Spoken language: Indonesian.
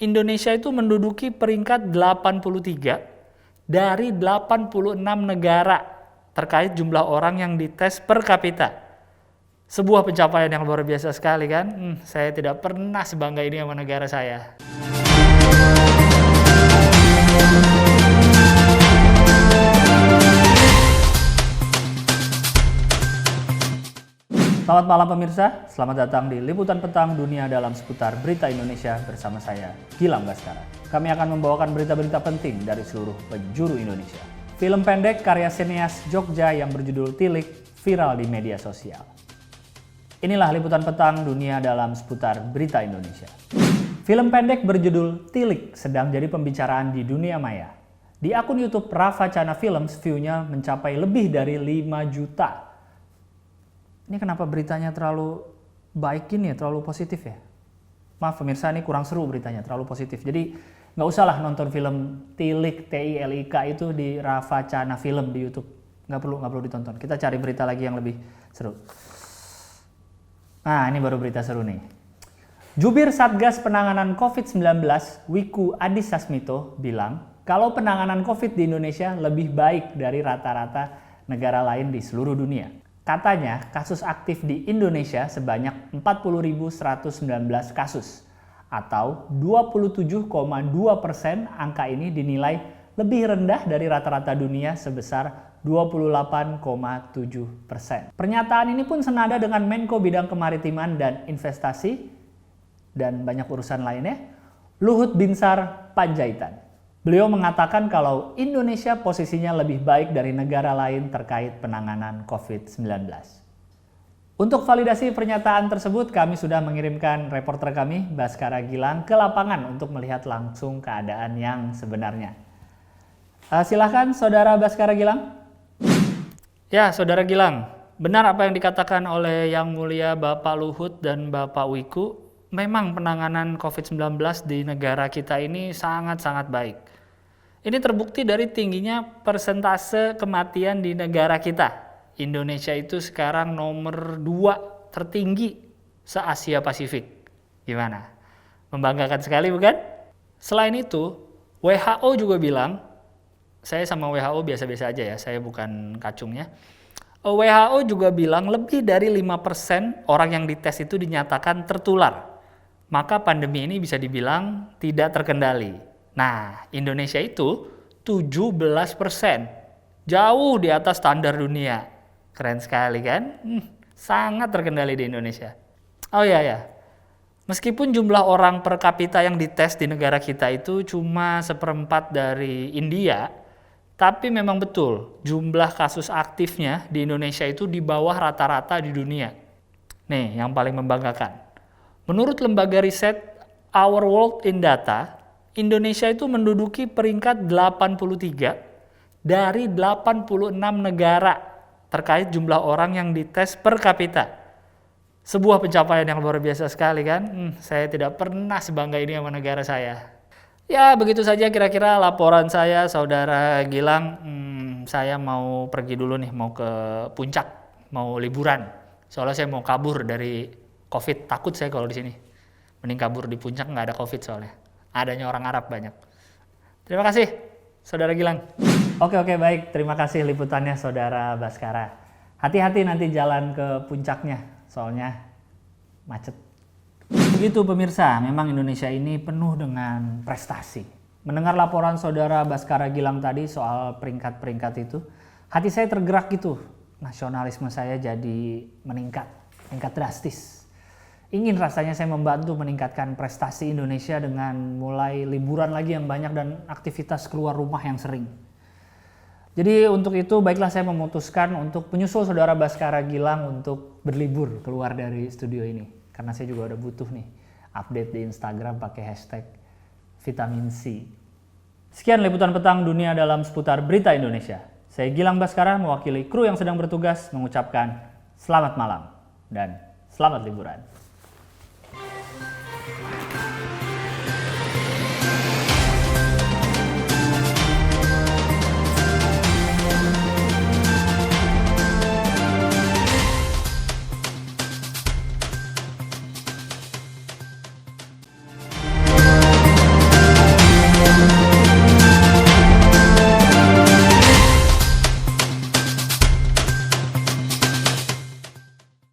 Indonesia itu menduduki peringkat 83 dari 86 negara terkait jumlah orang yang dites per kapita. Sebuah pencapaian yang luar biasa sekali kan? Saya tidak pernah sebangga ini sama negara saya. Selamat malam pemirsa, selamat datang di Liputan Petang Dunia dalam seputar berita Indonesia bersama saya, Gilang Baskara. Kami akan membawakan berita-berita penting dari seluruh penjuru Indonesia. Film pendek karya sineas Jogja yang berjudul Tilik viral di media sosial. Inilah Liputan Petang Dunia dalam seputar berita Indonesia. Film pendek berjudul Tilik sedang jadi pembicaraan di dunia maya. Di akun YouTube Rafa Cana Films, view-nya mencapai lebih dari 5 juta. Ini kenapa beritanya terlalu baik gini ya, terlalu positif ya? Maaf pemirsa, ini kurang seru beritanya, terlalu positif. Jadi nggak usah lah nonton film Tilik, T-I-L-I-K itu di Rafa Cana Film di YouTube. Nggak perlu ditonton. Kita cari berita lagi yang lebih seru. Nah, ini baru berita seru nih. Jubir Satgas Penanganan COVID-19, Wiku Adhisa Smito, bilang kalau penanganan COVID di Indonesia lebih baik dari rata-rata negara lain di seluruh dunia. Katanya, kasus aktif di Indonesia sebanyak 40.119 kasus, atau 27,2%. Angka ini dinilai lebih rendah dari rata-rata dunia sebesar 28,7%. Pernyataan ini pun senada dengan Menko Bidang Kemaritiman dan Investasi dan banyak urusan lainnya, Luhut Binsar Panjaitan. Beliau mengatakan kalau Indonesia posisinya lebih baik dari negara lain terkait penanganan COVID-19. Untuk validasi pernyataan tersebut, kami sudah mengirimkan reporter kami, Baskara Gilang, ke lapangan untuk melihat langsung keadaan yang sebenarnya. Silahkan, Saudara Baskara Gilang. Ya, Saudara Gilang, benar apa yang dikatakan oleh Yang Mulia Bapak Luhut dan Bapak Wiku. Memang penanganan COVID-19 di negara kita ini sangat-sangat baik. Ini terbukti dari tingginya persentase kematian di negara kita. Indonesia itu sekarang nomor 2 tertinggi se-Asia Pasifik. Gimana? Membanggakan sekali bukan? Selain itu, WHO juga bilang, saya sama WHO biasa-biasa aja ya, saya bukan kacungnya. WHO juga bilang lebih dari 5% orang yang dites itu dinyatakan tertular. Maka pandemi ini bisa dibilang tidak terkendali. Nah, Indonesia itu 17%. Jauh di atas standar dunia. Keren sekali kan? Sangat terkendali di Indonesia. Oh iya. Meskipun jumlah orang per kapita yang dites di negara kita itu cuma 1/4 dari India, tapi memang betul jumlah kasus aktifnya di Indonesia itu di bawah rata-rata di dunia. Nih, yang paling membanggakan. Menurut lembaga riset Our World in Data, Indonesia itu menduduki peringkat 83 dari 86 negara terkait jumlah orang yang dites per kapita. Sebuah pencapaian yang luar biasa sekali kan? Saya tidak pernah sebangga ini sama negara saya. Ya, begitu saja kira-kira laporan saya, Saudara Gilang. Saya mau pergi dulu nih, mau ke puncak, mau liburan. Soalnya saya mau kabur dari COVID. Takut saya kalau di sini. Mending kabur di puncak, nggak ada COVID soalnya. Adanya orang Arab banyak. Terima kasih, Saudara Gilang. Oke, baik. Terima kasih liputannya, Saudara Baskara. Hati-hati nanti jalan ke puncaknya, soalnya macet. Begitu pemirsa, memang Indonesia ini penuh dengan prestasi. Mendengar laporan Saudara Baskara Gilang tadi soal peringkat-peringkat itu, hati saya tergerak gitu. Nasionalisme saya jadi meningkat drastis. Ingin rasanya saya membantu meningkatkan prestasi Indonesia dengan mulai liburan lagi yang banyak dan aktivitas keluar rumah yang sering. Jadi untuk itu baiklah saya memutuskan untuk menyusul Saudara Baskara Gilang untuk berlibur keluar dari studio ini. Karena saya juga udah butuh nih update di Instagram pakai hashtag Vitamin C. Sekian Liputan Petang Dunia dalam seputar berita Indonesia. Saya Gilang Baskara mewakili kru yang sedang bertugas mengucapkan selamat malam dan selamat liburan.